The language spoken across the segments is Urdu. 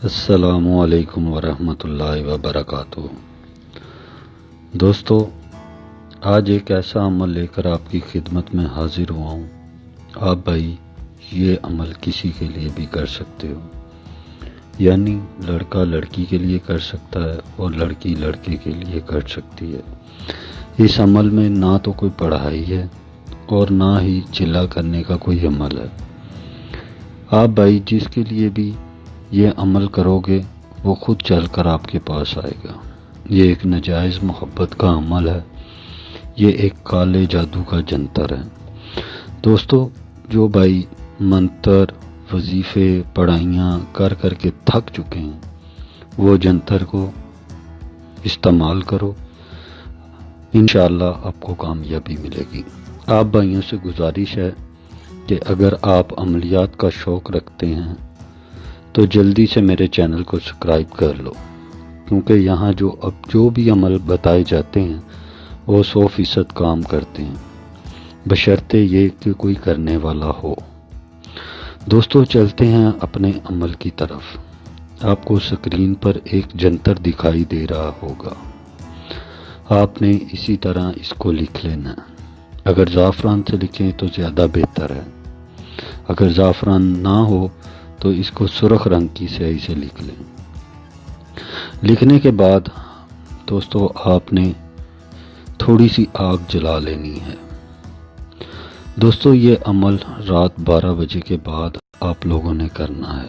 السلام علیکم ورحمۃ اللہ وبرکاتہ۔ دوستو، آج ایک ایسا عمل لے کر آپ کی خدمت میں حاضر ہوا ہوں۔ آپ بھائی یہ عمل کسی کے لیے بھی کر سکتے ہو، یعنی لڑکا لڑکی کے لیے کر سکتا ہے اور لڑکی لڑکے کے لیے کر سکتی ہے۔ اس عمل میں نہ تو کوئی پڑھائی ہے اور نہ ہی چلا کرنے کا کوئی عمل ہے۔ آپ بھائی جس کے لیے بھی یہ عمل کرو گے وہ خود چل کر آپ کے پاس آئے گا۔ یہ ایک ناجائز محبت کا عمل ہے، یہ ایک کالے جادو کا جنتر ہے۔ دوستو، جو بھائی منتر، وظیفے، پڑھائیاں کر کر کے تھک چکے ہیں وہ جنتر کو استعمال کرو، انشاءاللہ آپ کو کامیابی ملے گی۔ آپ بھائیوں سے گزارش ہے کہ اگر آپ عملیات کا شوق رکھتے ہیں تو جلدی سے میرے چینل کو سبسکرائب کر لو، کیونکہ یہاں جو بھی عمل بتائے جاتے ہیں وہ 100% کام کرتے ہیں، بشرطے یہ کہ کوئی کرنے والا ہو۔ دوستو چلتے ہیں اپنے عمل کی طرف۔ آپ کو سکرین پر ایک جنتر دکھائی دے رہا ہوگا، آپ نے اسی طرح اس کو لکھ لینا ہے۔ اگر زعفران سے لکھیں تو زیادہ بہتر ہے، اگر زعفران نہ ہو تو اس کو سرخ رنگ کی سیاہی سے لکھ لیں۔ لکھنے کے بعد دوستو آپ نے تھوڑی سی آگ جلا لینی ہے۔ دوستو یہ عمل رات 12 بجے کے بعد آپ لوگوں نے کرنا ہے۔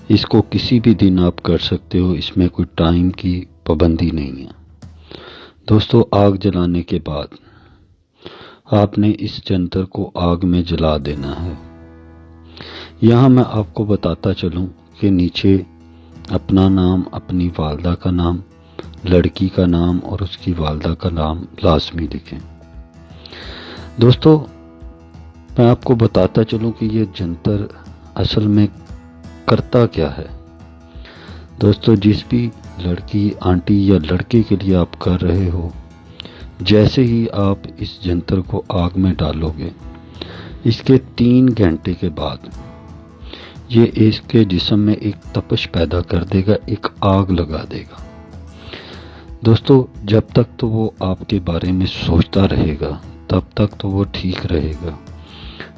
اس کو کسی بھی دن آپ کر سکتے ہو، اس میں کوئی ٹائم کی پابندی نہیں ہے۔ دوستو آگ جلانے کے بعد آپ نے اس جنتر کو آگ میں جلا دینا ہے۔ یہاں میں آپ کو بتاتا چلوں کہ نیچے اپنا نام، اپنی والدہ کا نام، لڑکی کا نام اور اس کی والدہ کا نام لازمی لکھیں۔ دوستو میں آپ کو بتاتا چلوں کہ یہ جنتر اصل میں کرتا کیا ہے۔ دوستو جس بھی لڑکی، آنٹی یا لڑکے کے لیے آپ کر رہے ہو، جیسے ہی آپ اس جنتر کو آگ میں ڈالو گے، اس کے 3 گھنٹے کے بعد یہ اس کے جسم میں ایک تپش پیدا کر دے گا، ایک آگ لگا دے گا۔ دوستو جب تک تو وہ آپ کے بارے میں سوچتا رہے گا تب تک تو وہ ٹھیک رہے گا۔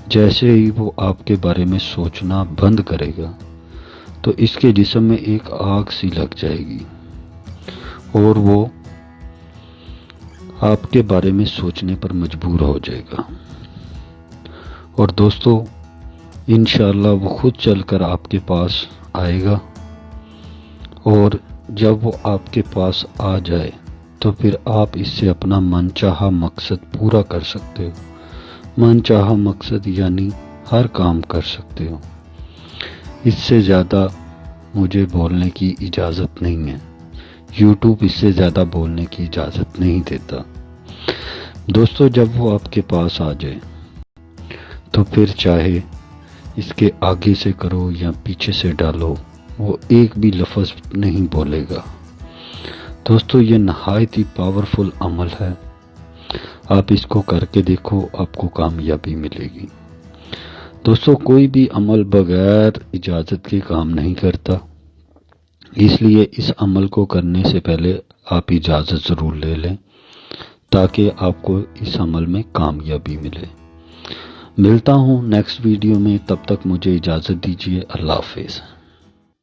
جیسے ہی وہ آپ کے بارے میں سوچنا بند کرے گا تو اس کے جسم میں ایک آگ سی لگ جائے گی اور وہ آپ کے بارے میں سوچنے پر مجبور ہو جائے گا، اور دوستو انشاءاللہ وہ خود چل کر آپ کے پاس آئے گا، اور جب وہ آپ کے پاس آ جائے تو پھر آپ اس سے اپنا من چاہا مقصد پورا کر سکتے ہو۔ من چاہا مقصد یعنی ہر کام کر سکتے ہو۔ اس سے زیادہ مجھے بولنے کی اجازت نہیں ہے، یوٹیوب اس سے زیادہ بولنے کی اجازت نہیں دیتا۔ دوستو جب وہ آپ کے پاس آ جائے تو پھر چاہے اس کے آگے سے کرو یا پیچھے سے ڈالو، وہ ایک بھی لفظ نہیں بولے گا۔ دوستو یہ نہایت ہی پاورفل عمل ہے، آپ اس کو کر کے دیکھو، آپ کو کامیابی ملے گی۔ دوستو کوئی بھی عمل بغیر اجازت کے کام نہیں کرتا، اس لیے اس عمل کو کرنے سے پہلے آپ اجازت ضرور لے لیں تاکہ آپ کو اس عمل میں کامیابی ملے۔ ملتا ہوں نیکسٹ ویڈیو میں، تب تک مجھے اجازت دیجیے۔ اللہ حافظ۔